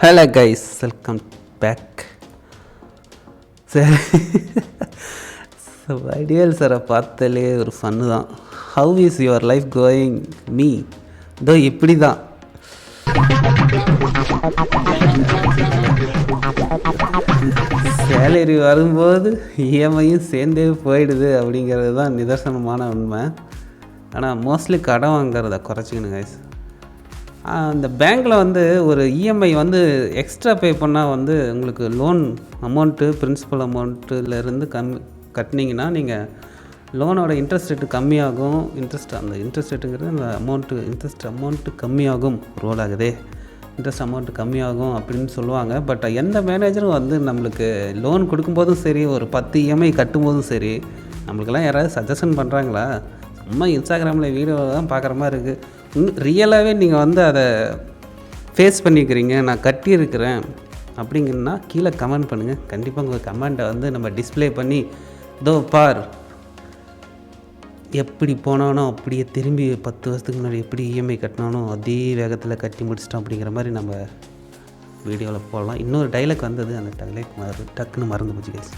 Hello guys, welcome back. சரி, ideal சாரை பார்த்தாலே ஒரு ஃபன்னு தான். How is your life going me? இதோ இப்படி தான். சேலரி வரும்போது இஎம்ஐயும் சேர்ந்தே போயிடுது அப்படிங்கிறது தான் நிதர்சனமான உண்மை. ஆனால் மோஸ்ட்லி கடன் வாங்கிறத குறைச்சிக்கணும் கைஸ். அந்த பேங்க்கில் வந்து ஒரு இஎம்ஐ வந்து எக்ஸ்ட்ரா பே பண்ணால் வந்து உங்களுக்கு லோன் அமௌண்ட்டு பிரின்சிபல் அமௌண்ட்டுலேருந்து கட்டினீங்கன்னா நீங்கள் லோனோட இன்ட்ரெஸ்ட் ரேட்டு கம்மியாகும். அந்த இன்ட்ரெஸ்ட் ரேட்டுங்கிறது அந்த இன்ட்ரெஸ்ட் அமௌண்ட்டு கம்மியாகும். ரோல் ஆகுதே, இன்ட்ரெஸ்ட் அமௌண்ட்டு கம்மியாகும் அப்படின்னு சொல்லுவாங்க. பட் எந்த மேனேஜரும் வந்து நம்மளுக்கு லோன் கொடுக்கும்போதும் சரி, ஒரு 10 இஎம்ஐ கட்டும்போதும் சரி, நம்மளுக்கெல்லாம் யாராவது சஜஷன் பண்ணுறாங்களா? சும்மா இன்ஸ்டாகிராமில் வீடியோ தான் பார்க்குற மாதிரி இருக்குது. ரியலாகவே நீங்கள் வந்து அதை ஃபேஸ் பண்ணிக்கிறீங்க, நான் கட்டியிருக்கிறேன் அப்படிங்கன்னா கீழே கமெண்ட் பண்ணுங்கள். கண்டிப்பாக உங்கள் கமெண்ட்டை வந்து நம்ம டிஸ்பிளே பண்ணி இதோ பார், எப்படி போனானோ அப்படியே திரும்பி 10 வருஷத்துக்கு முன்னாடி எப்படி இஎம்ஐ கட்டினானோ அதே வேகத்தில் கட்டி முடிச்சிட்டோம் அப்படிங்கிற மாதிரி நம்ம வீடியோவில் போடலாம். இன்னொரு டைலாக் வந்தது, அந்த டைலாக் டக்குன்னு மறந்து போச்சு கைஸ்.